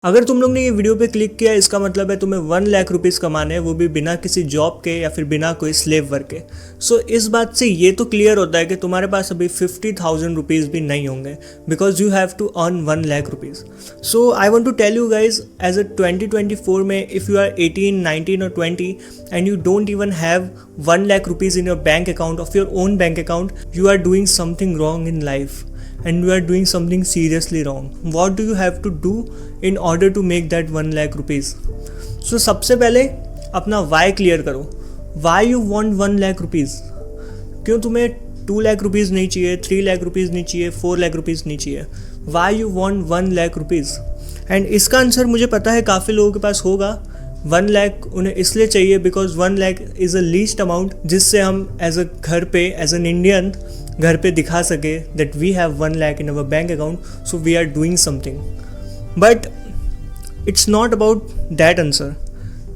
अगर तुम लोग ने ये वीडियो पे क्लिक किया इसका मतलब है तुम्हें 1 लाख रुपीज़ कमाने हैं, वो भी बिना किसी जॉब के या फिर बिना कोई स्लेव वर्क के। सो इस बात से ये तो क्लियर होता है कि तुम्हारे पास अभी 50,000 रुपीज़ भी नहीं होंगे because you have to earn 1 lakh rupees. So I want to tell you guys as a 2024 में इफ़ यू आर 18, 19 और 20 and you don't even have 1 lakh rupees in your bank account of your own bank account, you are doing something wrong in life and you are doing something seriously wrong. What do you have to do in order to make that 1 lakh rupees? So सबसे पहले अपना why clear करो. Why you want 1 lakh rupees? क्यों तुम्हें 2 lakh rupees नहीं चाहिए, 3 lakh rupees नहीं चाहिए, 4 lakh rupees नहीं चाहिए? Why you want 1 lakh rupees? And इसका आंसर मुझे पता है काफ़ी लोगों के पास होगा. 1 लाख उन्हें इसलिए चाहिए because 1 lakh is a least amount जिससे हम एज अ घर पे एज एन इंडियन घर पे दिखा सके that we have 1 lakh in our bank account, so we are doing something. But it's not about that answer.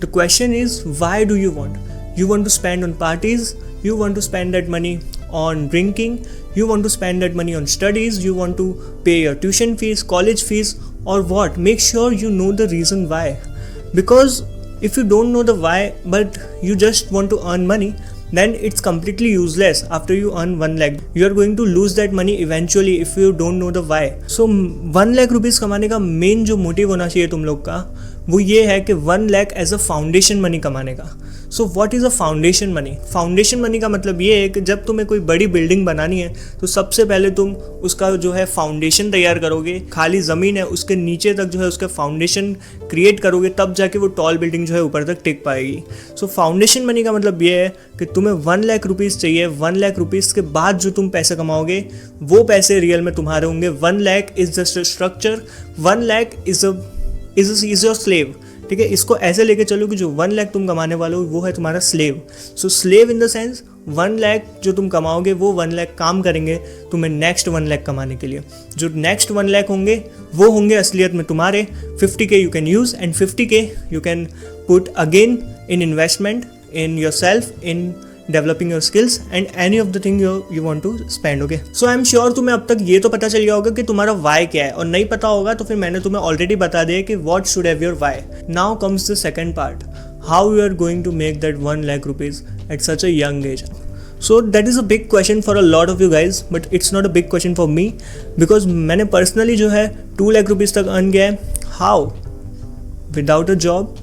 The question is why do you want? You want to spend on parties, you want to spend that money on drinking, you want to spend that money on studies, you want to pay your tuition fees, college fees, or what? Make sure you know the reason why, because if you don't know the why but you just want to earn money, then it's completely useless. After you earn 1 lakh, you are going to lose that money eventually if you don't know the why. So 1 lakh rupees कमाने का main जो motive होना चाहिए तुम लोग का वो ये है कि 1 lakh as a foundation money कमाने का. So what is a foundation money? Foundation money का मतलब ये है कि जब तुम्हें कोई बड़ी बिल्डिंग बनानी है तो सबसे पहले तुम उसका जो है फाउंडेशन तैयार करोगे. खाली ज़मीन है उसके नीचे तक जो है उसका फाउंडेशन क्रिएट करोगे, तब जाके वो टॉल बिल्डिंग जो है ऊपर तक टिक पाएगी. सो फाउंडेशन मनी का मतलब ये है कि तुम्हें 1 लाख रुपीज़ चाहिए. 1 लाख रुपीज़ के बाद जो तुम पैसे कमाओगे वो पैसे रियल में तुम्हारे होंगे. 1 lakh is just a structure. 1 lakh is your slave. ठीक है, इसको ऐसे लेके चलो कि जो 1 लाख तुम कमाने वाले हो वो है तुम्हारा slave. So slave in the sense 1 lakh जो तुम कमाओगे वो 1 लाख काम करेंगे तुम्हें नेक्स्ट 1 लाख कमाने के लिए. जो नेक्स्ट 1 लाख होंगे वो होंगे असलियत में तुम्हारे. 50K you can use and 50K you can put again in investment in yourself, in developing your skills and any of the thing you want to spend. Okay, so I am sure तुम्हें अब तक ये तो पता चल गया होगा कि तुम्हारा वाई क्या है, और नहीं पता होगा तो फिर मैंने तुम्हें ऑलरेडी बता दिया कि what should have your why. Now comes the second part, how you are going to make that 1 lakh rupees at such a young age. So that is a big question for a lot of you guys, but it's not a big question for me because मैंने personally जो है 2 lakh rupees तक earn किया है. How? Without a job,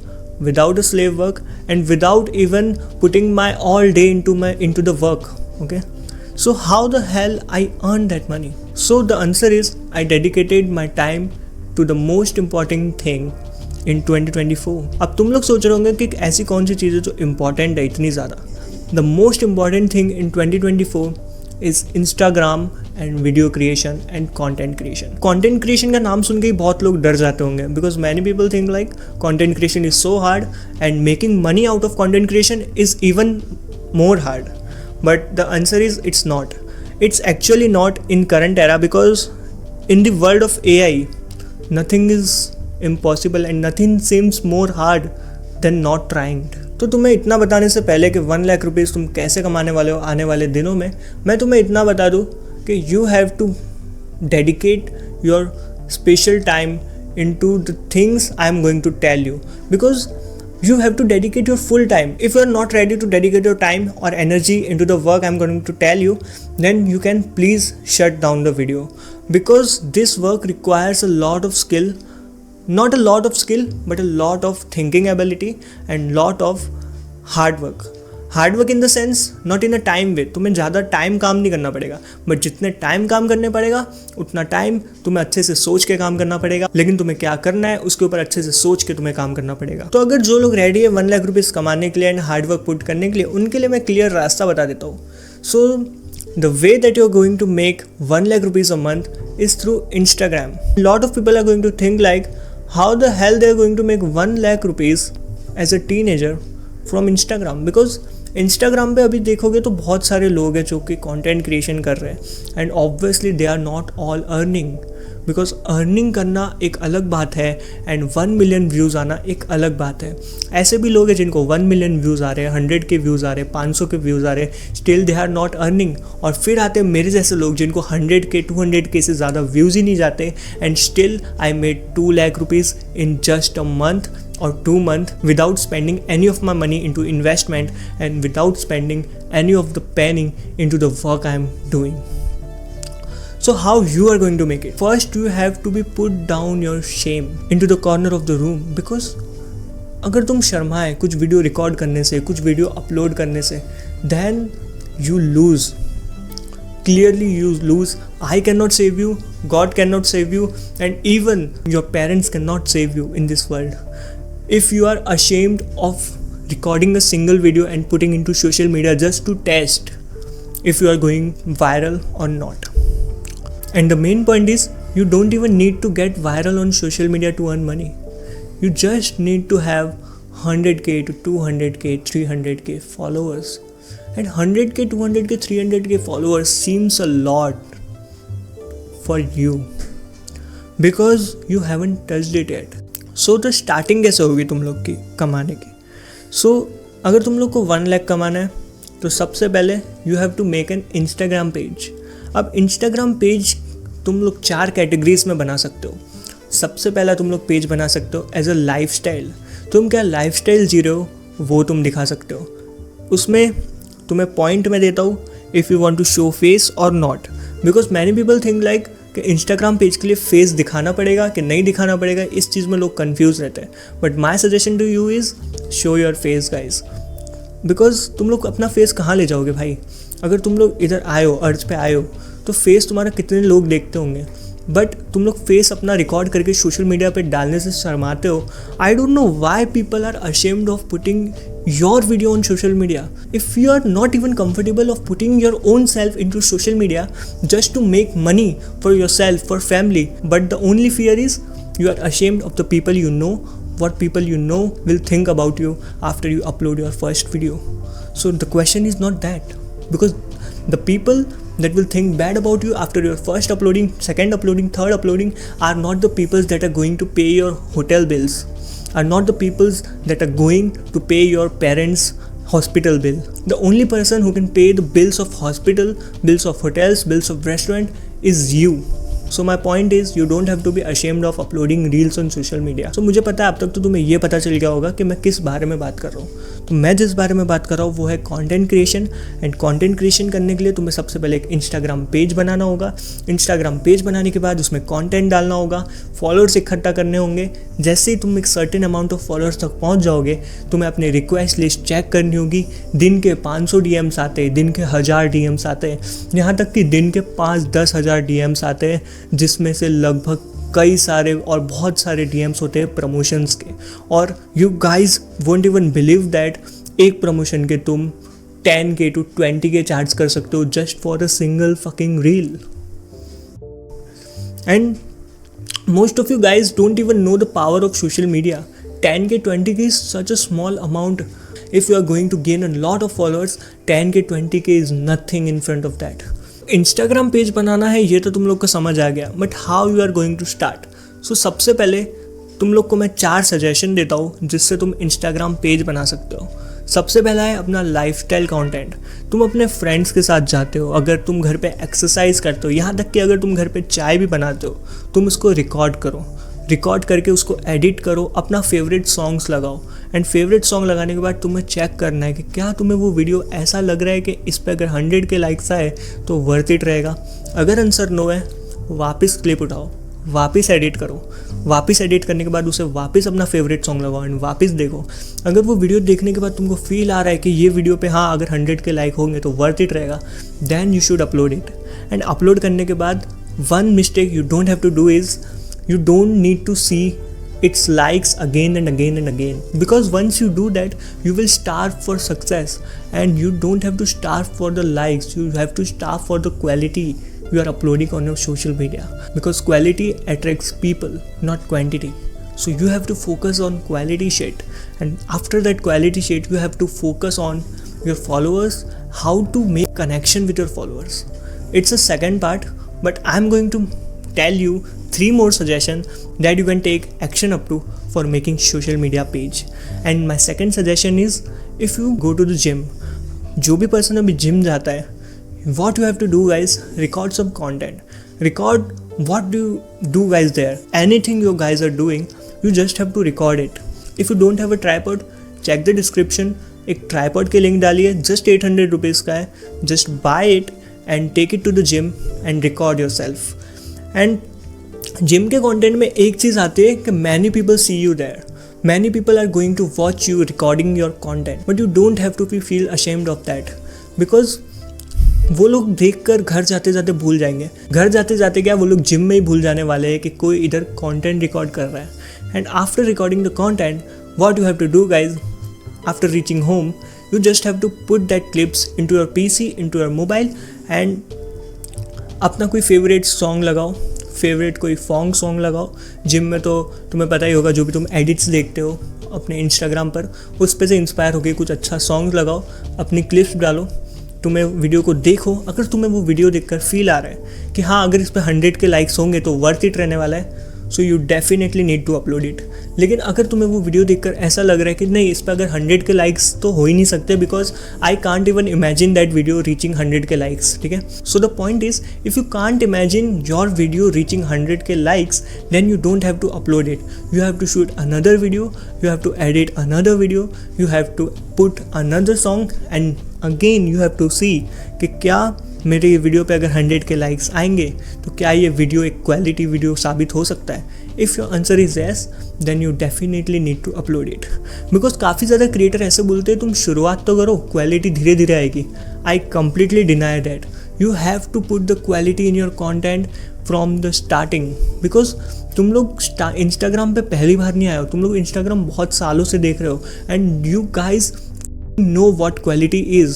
without a slave work, and without even putting my all day into the work. Okay, so how the hell I earned that money? So the answer is I dedicated my time to the most important thing in 2024. अब तुम लोग सोच रहे होंगे कि ऐसी कौन सी चीज़ है जो important है इतनी ज़्यादा. The most important thing in 2024 is Instagram and video creation and content creation. Content creation का नाम सुन के ही बहुत लोग डर जाते होंगे because many people think like content creation is so hard and making money out of content creation is even more hard. But the answer is it's not. It's actually not in current era because in the world of AI, nothing is impossible and nothing seems more hard than not trying. तो तुम्हें इतना बताने से पहले कि 1 lakh rupees तुम कैसे कमाने वाले हो आने वाले दिनों में, मैं तुम्हें इतना बता दूँ कि you have to dedicate your special time into the things I am going to tell you because you have to dedicate your full time. If you are not ready to dedicate your time or energy into the work I'm going to tell you, then you can please shut down the video because this work requires a lot of skill. Not a lot of skill but a lot of thinking ability and lot of hard work. Hard work in the sense not in a time way. तुम्हें ज़्यादा time काम नहीं करना पड़ेगा, but जितने time काम करने पड़ेगा उतना टाइम तुम्हें अच्छे से सोच के काम करना पड़ेगा. लेकिन तुम्हें क्या करना है उसके ऊपर अच्छे से सोच के तुम्हें काम करना पड़ेगा. तो अगर जो लोग रेडी है 1 लाख रुपीज़ कमाने के लिए एंड हार्ड वर्क पुट करने के लिए, उनके लिए मैं क्लियर रास्ता बता देता हूँ. So the way that you are going to make 1 lakh rupees a month is through Instagram. Lot of people are going to think like how the hell they are going to make 1 lakh rupees as a teenager from Instagram. Because Instagram पे अभी देखोगे तो बहुत सारे लोग हैं जो कि कंटेंट क्रिएशन कर रहे हैं and obviously they are not all earning because earning करना एक अलग बात है एंड 1 मिलियन व्यूज़ आना एक अलग बात है। ऐसे भी लोग हैं जिनको 1 मिलियन व्यूज़ आ रहे हैं, 100 के व्यूज़ आ रहे हैं, 500 के व्यूज़ आ रहे हैं, still they are not earning. और फिर आते हैं मेरे जैसे लोग जिनको 100 के 200 के से ज़्यादा व्यूज़ ही नहीं जाते and still I made 2 lakh rupees in just a month or 2 months without spending any of my money into investment and without spending any of the penny into the work I am doing. So how you are going to make it? First you have to be put down your shame into the corner of the room, because अगर तुम शर्माए कुछ video record करने से, कुछ video upload करने से, then you lose. Clearly you lose. I cannot save you, God cannot save you, and even your parents cannot save you in this world. If you are ashamed of recording a single video and putting into social media just to test if you are going viral or not. And the main point is, you don't even need to get viral on social media to earn money. You just need to have 100k to 200k, 300k followers. And 100k, 200k, 300k followers seems a lot for you because you haven't touched it yet. सो तो starting कैसे होगी तुम लोग की कमाने की? सो अगर तुम लोग को 1 लाख कमाना है तो सबसे पहले you have to make an Instagram page. अब इंस्टाग्राम पेज तुम लोग 4 कैटेगरीज में बना सकते हो। सबसे पहला तुम लोग पेज बना सकते हो एज अ लाइफस्टाइल। तुम क्या लाइफस्टाइल जी रहे हो वो तुम दिखा सकते हो। उसमें तुम्हें पॉइंट में देता हूँ if you want to show face और not, because many people think like कि इंस्टाग्राम पेज के लिए फेस दिखाना पड़ेगा कि नहीं दिखाना पड़ेगा, इस चीज़ में लोग कंफ्यूज रहते हैं। But my suggestion to you is show your face guys, because तुम लोग अपना फेस कहाँ ले जाओगे भाई? अगर तुम लोग इधर आए हो, अर्थ पे आए हो, तो फेस तुम्हारा कितने लोग देखते होंगे, बट तुम लोग फेस अपना रिकॉर्ड करके सोशल मीडिया पे डालने से शर्माते हो। I don't know why people are ashamed of putting your video on social media. If you are not even comfortable of putting your own self into social media just to make money for your self, for family, but the only fear is you are ashamed of the people you know, what people you know will think about you after you upload your first video. So the question is not that, because the people that will think bad about you after your first uploading, second uploading, third uploading are not the people that are going to pay your hotel bills, are not the people that are going to pay your parents' hospital bill. The only person who can pay the bills of hospital, bills of hotels, bills of restaurant is you. So my point is you don't have to be ashamed of uploading reels on social media. So मुझे पता है अब तक तो तुम्हें ये पता चल गया होगा कि मैं किस बारे में बात कर रहा हूँ। तो मैं जिस बारे में बात कर रहा हूँ वो है content creation. And content creation करने के लिए तुम्हें सबसे पहले एक इंस्टाग्राम पेज बनाना होगा। इंस्टाग्राम पेज बनाने के बाद उसमें कंटेंट डालना होगा, फॉलोअर्स इकट्ठा करने होंगे। जैसे ही तुम एक सर्टेन अमाउंट ऑफ फॉलोअर्स तक पहुँच जाओगे तुम्हें अपनी रिक्वेस्ट लिस्ट चेक करनी होगी। दिन के 500 DMs आते हैं, दिन के 1000 DMs आते हैं, यहाँ तक कि दिन के 5-10 हज़ार DMs आते हैं, जिसमें से लगभग कई सारे और बहुत सारे DMs होते हैं प्रमोशंस के। और you guys won't even believe that एक प्रमोशन के तुम 10K to 20K चार्ज कर सकते हो just for a single fucking reel. And most of you guys don't even know the power of social media. 10K, 20K is such a small amount. If you are going to gain a lot of followers, 10K, 20K is nothing in front of that. Instagram page बनाना है ये तो तुम लोग को समझ आ गया, but how you are going to start? So सबसे पहले तुम लोग को मैं 4 सजेशन देता हूँ जिससे तुम इंस्टाग्राम पेज बना सकते हो। सबसे पहला है अपना लाइफस्टाइल कंटेंट। तुम अपने फ्रेंड्स के साथ जाते हो, अगर तुम घर पे एक्सरसाइज करते हो, यहाँ तक कि अगर तुम घर पे चाय भी बनाते हो, तुम उसको रिकॉर्ड करो, रिकॉर्ड करके उसको एडिट करो, अपना फेवरेट सॉन्ग्स लगाओ। एंड फेवरेट सॉन्ग लगाने के बाद तुम्हें चेक करना है कि क्या तुम्हें वो वीडियो ऐसा लग रहा है कि इस पर अगर 100K लाइक्स आए तो वर्थ इट रहेगा। अगर आंसर नो है, वापस क्लिप उठाओ, वापस एडिट करो, वापस एडिट करने के बाद उसे वापस अपना फेवरेट सॉन्ग लगाओ एंड वापस देखो। अगर वो वीडियो देखने के बाद तुमको फील आ रहा है कि ये वीडियो पे हाँ अगर 100K लाइक होंगे तो वर्थ इट रहेगा, then you should upload it. And upload करने के बाद one mistake you don't have to do is you don't need to see its likes again and again and again, because once you do that you will starve for success, and you don't have to starve for the likes, you have to starve for the quality you are uploading on your social media, because quality attracts people, not quantity. So you have to focus on quality shit, and after that quality shit you have to focus on your followers, how to make connection with your followers. It's a second part, but I'm going to tell you 3 more suggestions that you can take action up to for making social media page. And my second suggestion is, if you go to the gym, जो भी person अभी gym जाता है, what you have to do guys, record some content. Record what do you do guys there. Anything you guys are doing, you just have to record it. If you don't have a tripod, check the description. एक tripod की link डाली है, just 800 rupees का है. Just buy it and take it to the gym and record your self. And gym के content में एक चीज़ आती है कि many people see you there. Many people are going to watch you recording your content, but you don't have to be feel ashamed of that, because वो लोग देखकर घर जाते जाते भूल जाएंगे. घर जाते जाते क्या, वो लोग जिम में ही भूल जाने वाले हैं कि कोई इधर कंटेंट रिकॉर्ड कर रहा है. And after recording the content, what you have to do guys, after reaching home, you just have to put that clips into your PC, into your mobile, and अपना कोई फेवरेट सॉन्ग लगाओ, favourite कोई song लगाओ. Gym में तो तुम्हें पता ही होगा, जो भी तुम एडिट्स देखते हो अपने इंस्टाग्राम पर, उस पे से इंस्पायर होकर कुछ अच्छा सॉन्ग लगाओ, अपनी क्लिप्स डालो, तुम्हें वीडियो को देखो. अगर तुम्हें वो वीडियो देखकर फील आ रहा है कि हाँ, अगर इस पर 100 के लाइक्स होंगे तो वर्थ इट रहने वाला है, so you definitely need to upload it. लेकिन अगर तुम्हें वो वीडियो देखकर ऐसा लग रहा है कि नहीं, इस पर अगर 100 के लाइक्स तो हो ही नहीं सकते, because I can't even imagine that video reaching 100 K likes. ठीक है, so the point is, if you can't imagine your video reaching 100 K likes, then you don't have to upload it. You have to shoot another video, you have to edit another video, you have to put another song, and again you have to see कि क्या मेरे ये video पे अगर 100 K likes आएंगे तो क्या ये वीडियो एक क्वालिटी वीडियो साबित हो सकता है. If your answer is yes, then you definitely need to upload it. Because काफ़ी ज़्यादा क्रिएटर ऐसे बोलते हैं तुम शुरुआत तो करो, क्वालिटी धीरे धीरे आएगी. I completely deny that. You have to put the quality in your content from the starting. Because तुम लोग इंस्टाग्राम पे पहली बार नहीं आए हो, तुम लोग इंस्टाग्राम बहुत सालों से देख रहे हो, and you guys know what quality is.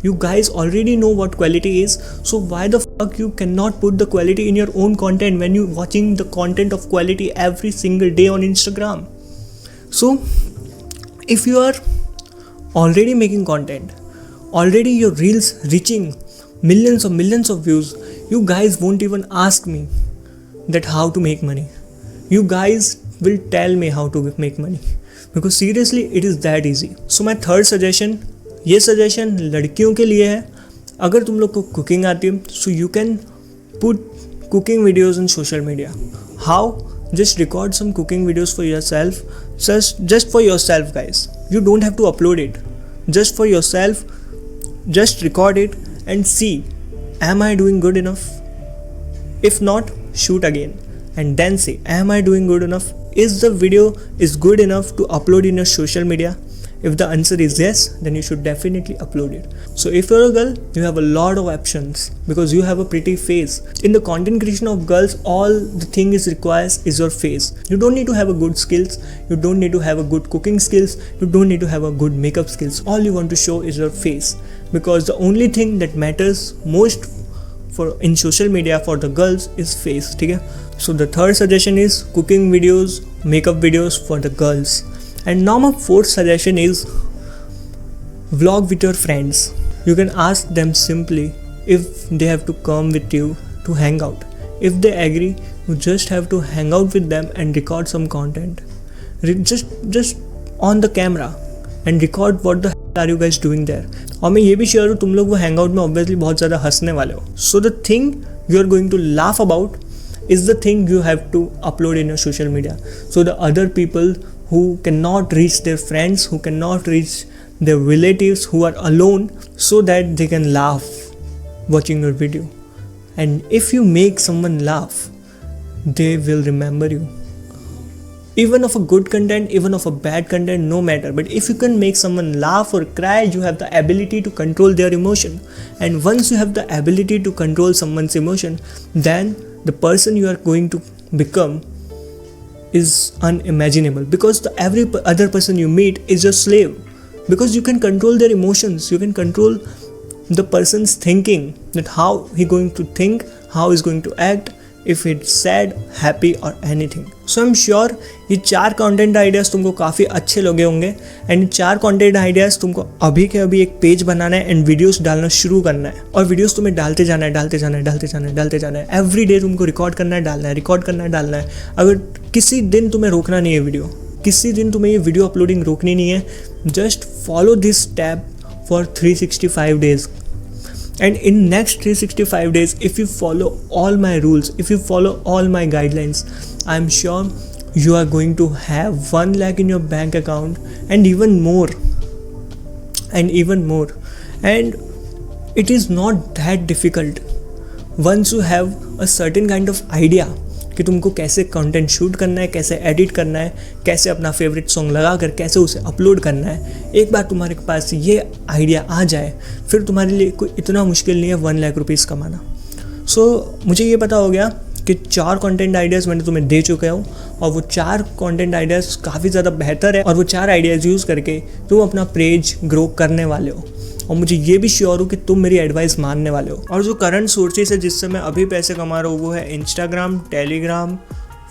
You guys already know what quality is, so why the fuck you cannot put the quality in your own content when you watching the content of quality every single day on Instagram? So if you are already making content, already your reels reaching millions of views, you guys won't even ask me that how to make money. You guys will tell me how to make money. Because seriously it is that easy. So my third suggestion, ये suggestion लड़कियों के लिए है. अगर तुम लोग को cooking आती है, so you can put cooking videos in social media. How? Just record some cooking videos for your self, just for your self guys. You don't have to upload it, just for your self. Just record it and see, am I doing good enough? If not, shoot again and then say, am I doing good enough? Is the video is good enough to upload in your social media? If the answer is yes, then you should definitely upload it. So if you're a girl, you have a lot of options because you have a pretty face. In the content creation of girls, all the thing is requires is your face. You don't need to have a good skills, you don't need to have a good cooking skills, you don't need to have a good makeup skills. All you want to show is your face, because the only thing that matters most for in social media for the girls is face. ठीक है, so the third suggestion is cooking videos, makeup videos for the girls. And now my fourth suggestion is vlog with your friends. You can ask them simply if they have to come with you to hang out. If they agree, you just have to hang out with them and record some content. Just on the camera and record what the hell are you guys doing there. और मैं ये भी sure हूँ तुम लोग वो hang out में obviously बहुत ज़्यादा हंसने वाले हो. So the thing you are going to laugh about is the thing you have to upload in your social media, so the other people who cannot reach their friends, who cannot reach their relatives, who are alone, so that they can laugh watching your video. And if you make someone laugh, they will remember you, even of a good content, even of a bad content, no matter. But if you can make someone laugh or cry, you have the ability to control their emotion. And once you have the ability to control someone's emotion, then the person you are going to become is unimaginable, because every other person you meet is your slave, because you can control their emotions, you can control the person's thinking, that how he going to think, how he's going to act, if it's sad, happy और anything. So I am sure ये 4 content ideas तुमको काफ़ी अच्छे लगे होंगे and 4 content ideas तुमको अभी के अभी एक पेज बनाना है एंड वीडियोस डालना शुरू करना है और वीडियोस तुम्हें डालते जाना है। एवरी डे तुमको रिकॉर्ड करना है, डालना है। अगर किसी दिन तुम्हें रोकना नहीं है वीडियो, किसी दिन तुम्हें ये वीडियो अपलोडिंग रोकनी नहीं है, just follow this tab for 365 days, and in next 365 days if you follow all my rules, if you follow all my guidelines, I am sure you are going to have 1 lakh in your bank account and even more, and it is not that difficult once you have a certain kind of idea कि तुमको कैसे content shoot करना है, कैसे edit करना है, कैसे अपना फेवरेट सॉन्ग लगा कर कैसे उसे अपलोड करना है। एक बार तुम्हारे पास ये आइडिया आ जाए फिर तुम्हारे लिए कोई इतना मुश्किल नहीं है 1 लाख रुपीज़ कमाना। सो मुझे ये पता हो गया कि 4 कंटेंट आइडियाज़ मैंने तुम्हें दे चुका हूँ और वो 4 कंटेंट आइडियाज़ काफ़ी ज़्यादा बेहतर है और वो 4 आइडियाज़ यूज़ करके तुम अपना पेज ग्रो करने वाले हो और मुझे ये भी श्योर हो कि तुम मेरी एडवाइस मानने वाले हो। और जो करंट सोर्सेस है जिससे मैं अभी पैसे कमा रहा हूँ वो है इंस्टाग्राम, टेलीग्राम,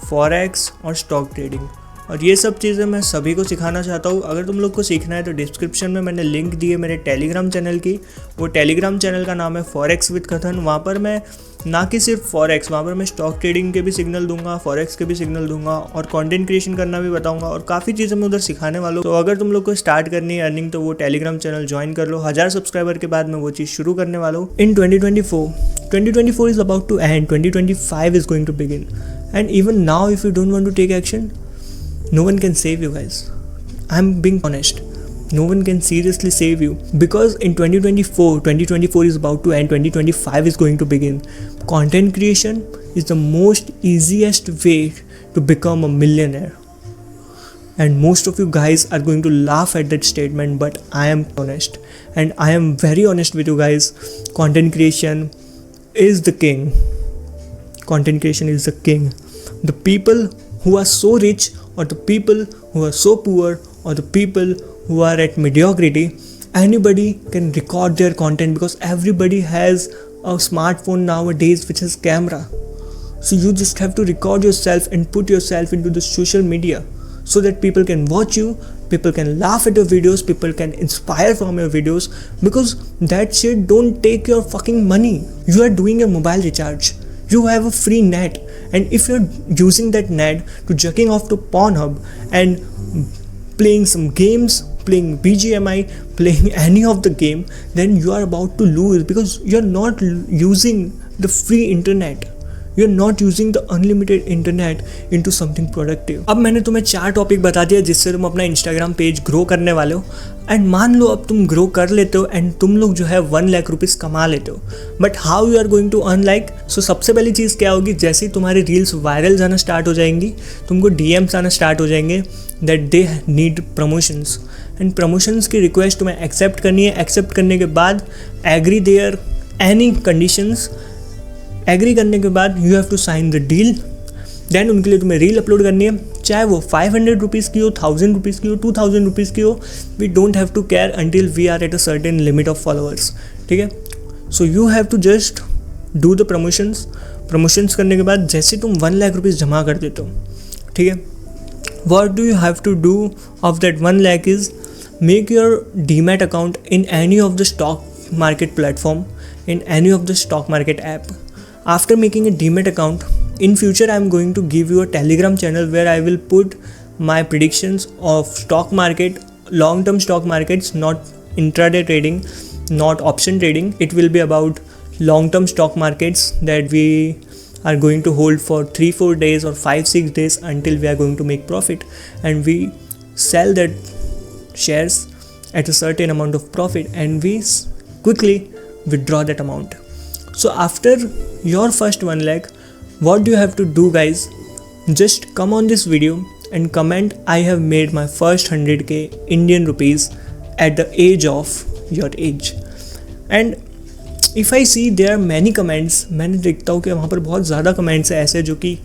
फॉरेक्स और स्टॉक ट्रेडिंग। और ये सब चीज़ें मैं सभी को सिखाना चाहता हूँ। अगर तुम लोग को सीखना है तो डिस्क्रिप्शन में मैंने लिंक दी है मेरे टेलीग्राम चैनल की। वो टेलीग्राम चैनल का नाम है फॉरेक्स विद कथन। वहाँ पर मैं ना कि सिर्फ फॉरेक्स, वहाँ पर मैं स्टॉक ट्रेडिंग के भी सिग्नल दूंगा, फॉरेक्स के भी सिग्नल दूंगा और कंटेंट क्रिएशन करना भी बताऊंगा और काफ़ी चीज़ें मैं उधर सिखाने वाला हूँ। तो अगर तुम लोग को स्टार्ट करनी है अर्निंग तो वो टेलीग्राम चैनल ज्वाइन कर लो। 1000 सब्सक्राइबर के बाद मैं वो चीज़ शुरू करने वाला हूँ। In 2024 is about to end, 2025 is going to begin and even now if you don't want to take action, no one can save you guys. I'm being honest. No one can seriously save you because in 2024 is about to end, 2025 is going to begin. Content creation is the most easiest way to become a millionaire. And most of you guys are going to laugh at that statement, but I am honest. And I am very honest with you guys. Content creation is the king. Content creation is the king. The people who are so rich or the people who are so poor or the people who are at mediocrity, anybody can record their content because everybody has a smartphone nowadays which has camera. So you just have to record yourself and put yourself into the social media so that people can watch you, people can laugh at your videos, people can inspire from your videos because that shit don't take your fucking money. You are doing a mobile recharge. You have a free net, and if you're using that net to jerking off to Pornhub and playing some games, playing BGMI, playing any of the game, then you are about to lose because you're not using the free internet. You're not using the unlimited internet into something productive. अब मैंने तुम्हें 4 topic बता दिया जिससे तुम अपना Instagram page grow करने वाले हो एंड मान लो अब तुम ग्रो कर लेते हो एंड तुम लोग जो है 1 लाख रुपीज़ कमा लेते हो, but how you are going to earn like. सो सबसे पहली चीज़ क्या होगी, जैसे ही तुम्हारी रील्स वायरल जाना स्टार्ट हो जाएंगी, तुमको DMs आना स्टार्ट हो जाएंगे that they need promotions and promotions की रिक्वेस्ट तुम्हें एक्सेप्ट करनी है। एक्सेप्ट करने के बाद agree their any conditions, agree करने के बाद you have to sign the deal. Then उनके लिए तुम्हें रील अपलोड करनी है, चाहे वो 500 रुपीज़ की हो, 1000 रुपीज़ की हो, 2000 रुपीज़ की हो। We don't have to care until we are at a certain limit of followers, ठीक है। So you have to just do the promotions करने के बाद जैसे तुम 1 लाख रुपीज़ जमा कर देते हो, ठीक है, what do you have to do of that 1 lakh is make your DMAT account in any of the stock market platform, in any of the stock market app. After making a DMAT account, in future I am going to give you a Telegram channel where I will put my predictions of stock market, long-term stock markets, not intraday trading, not option trading. It will be about long-term stock markets that we are going to hold for 3-4 days or 5-6 days until we are going to make profit, and we sell that shares at a certain amount of profit and we quickly withdraw that amount. So after your first 1 lakh, what do you have to do, guys? Just come on this video and comment, I have made my first 100k Indian rupees at the age of your age. And if I see there are many comments, मैंने देखता हूँ कि वहाँ पर बहुत ज़्यादा comments हैं ऐसे जो कि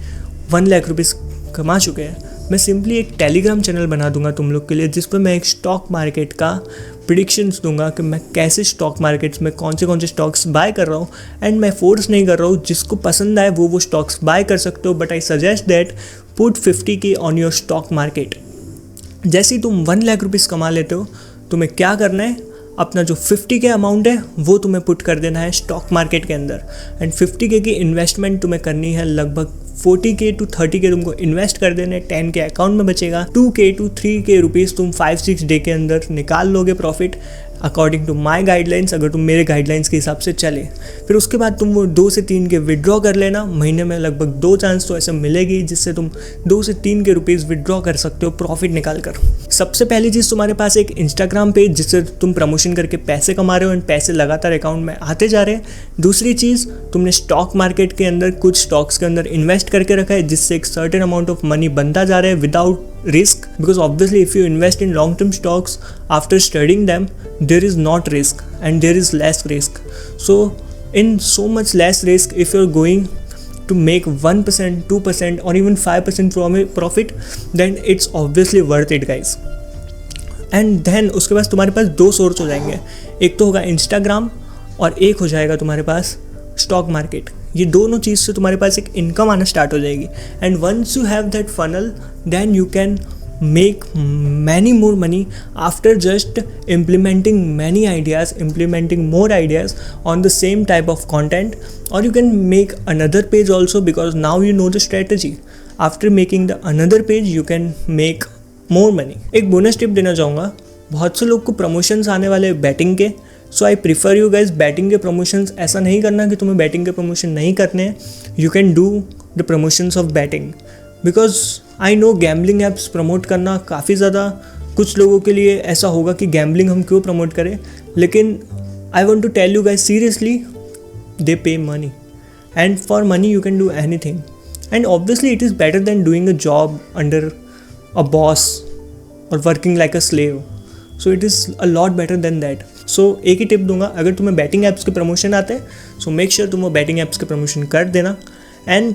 1 लाख रुपीज़ कमा चुके हैं, मैं सिंपली एक टेलीग्राम चैनल बना दूंगा तुम लोग के लिए, जिस पर मैं एक स्टॉक मार्केट का प्रिडिक्शंस दूंगा कि मैं कैसे स्टॉक मार्केट्स में कौन से स्टॉक्स बाय कर रहा हूँ। एंड मैं फोर्स नहीं कर रहा हूँ, जिसको पसंद आए वो स्टॉक्स बाय कर सकते हो, but I suggest that put 50K on your stock market. जैसे ही तुम 1 लाख रुपीज़ कमा लेते हो, तुम्हें क्या करना है, अपना जो 50K अमाउंट है वो तुम्हें पुट कर देना है स्टॉक मार्केट के अंदर। एंड 50K की इन्वेस्टमेंट तुम्हें करनी है, लगभग 40K to 30K तुमको इन्वेस्ट कर देने, 10K अकाउंट में बचेगा, 2K to 3K रुपीज़ तुम 5-6 डे के अंदर निकाल लोगे profit according to my guidelines, अगर तुम मेरे गाइडलाइंस के हिसाब से चले। फिर उसके बाद तुम वो 2 से 3K विड्रॉ कर लेना, महीने में लगभग 2 चांस तो ऐसे मिलेगी जिससे तुम 2 से 3K रुपीज़ विड्रॉ कर सकते हो प्रॉफिट निकाल कर। सबसे पहली चीज़, तुम्हारे पास एक इंस्टाग्राम पेज जिससे तुम प्रमोशन करके पैसे कमा रहे हो एंड पैसे लगातार अकाउंट में आते जा रहे हैं। दूसरी चीज़, तुमने स्टॉक मार्केट के अंदर कुछ स्टॉक्स के अंदर इन्वेस्ट करके रखा है, जिससे एक सर्टेन अमाउंट ऑफ मनी बनता जा रहा है without risk, because obviously if you invest in long term stocks after studying them, there is not risk and there is less risk. So in so much less risk, if you're going to make 1%, 2% or even 5% from profit, then it's obviously worth it guys. And then उसके बाद तुम्हारे पास 2 source हो जाएंगे, एक तो होगा Instagram और एक हो जाएगा तुम्हारे पास स्टॉक मार्केट। ये दोनों चीज़ से तुम्हारे पास एक इनकम आना स्टार्ट हो जाएगी। And once you have that funnel, then you can make many more money after just implementing many ideas, implementing more ideas on the same type of content, or you can make another page also, because now you know the strategy. After making the another page you can make more money. एक bonus tip देना चाहूँगा, बहुत से लोग को promotions आने वाले betting के, so I prefer you guys betting के प्रमोशंस। ऐसा नहीं करना कि तुम्हें बैटिंग के प्रमोशन नहीं करने हैं, you can do the promotions of batting, because I know gambling apps promote करना काफ़ी ज़्यादा कुछ लोगों के लिए ऐसा होगा कि गैम्बलिंग हम क्यों प्रमोट करें, लेकिन I want to tell you guys seriously, they pay money and for money you can do anything, and obviously it is better than doing a job under a boss और working like a slave, so it is a lot better then that. सो एक ही tip दूंगा, अगर तुम्हें betting apps के promotion आते हैं, सो मेक श्योर तुम वो बैटिंग ऐप्स के प्रमोशन कर देना। एंड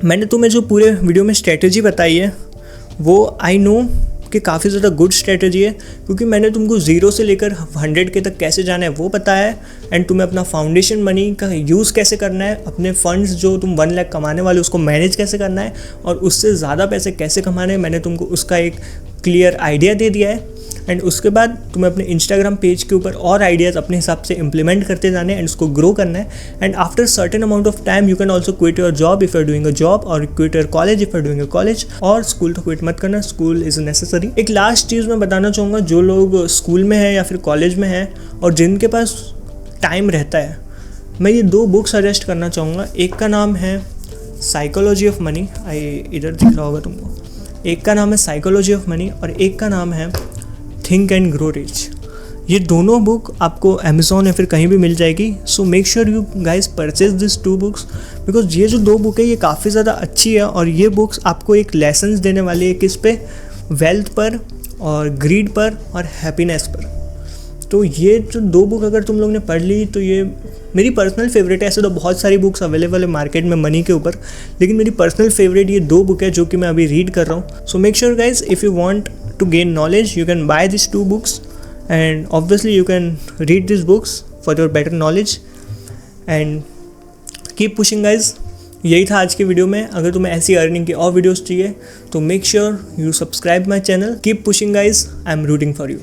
मैंने तुम्हें जो पूरे वीडियो में स्ट्रेटजी बताई है, वो आई नो कि काफ़ी ज़्यादा गुड स्ट्रेटजी है, क्योंकि मैंने तुमको 0 से लेकर 100K तक कैसे जाना है वो बताया है, एंड तुम्हें अपना फाउंडेशन मनी का यूज़ कैसे करना है, अपने फंड्स जो तुम 1 लाख कमाने वाले उसको मैनेज कैसे करना है, और उससे ज़्यादा पैसे कैसे कमाने हैं, मैंने तुमको उसका एक क्लियर आइडिया दे दिया है। एंड उसके बाद तुम्हें अपने इंस्टाग्राम पेज के ऊपर और आइडियाज़ अपने हिसाब से इंप्लीमेंट करते जाने एंड उसको ग्रो करना है। And after certain amount of time you can also quit your job if you are doing a job, और quit your college if you are doing a college, और स्कूल तो क्विट मत करना, स्कूल इज़ नेसेसरी। एक last चीज़ मैं बताना चाहूँगा, जो लोग स्कूल में हैं या फिर कॉलेज में हैं और जिनके पास टाइम रहता है, मैं ये 2 बुक सजेस्ट करना चाहूँगा। एक का नाम है साइकोलॉजी ऑफ मनी, इधर दिख रहा होगा तुमको, एक का नाम है साइकोलॉजी ऑफ मनी और एक का नाम है थिंक एंड ग्रो रिच। ये दोनों बुक आपको अमेज़ॉन या फिर कहीं भी मिल जाएगी, so make sure you guys purchase this 2 books, because ये जो 2 बुक है ये काफ़ी ज़्यादा अच्छी है, और ये बुक्स आपको एक लेसन्स देने वाली है, किस पे, वेल्थ पर और ग्रीड पर और हैप्पीनेस पर। तो ये जो 2 बुक अगर तुम लोग ने पढ़ ली तो ये मेरी पर्सनल फेवरेट है। ऐसे तो बहुत सारी बुक्स अवेलेबल है मार्केट में मनी के ऊपर, लेकिन मेरी पर्सनल फेवरेट ये 2 बुक है जो कि मैं अभी रीड कर रहा हूँ। So make sure guys, if you want to gain knowledge you can buy these 2 books, and obviously you can read these books for your better knowledge and keep pushing guys। यही था आज की video में। अगर तुम्हें ऐसी earning की और वीडियोस चाहिए तो make sure you subscribe my channel. Keep pushing guys, I am rooting for you.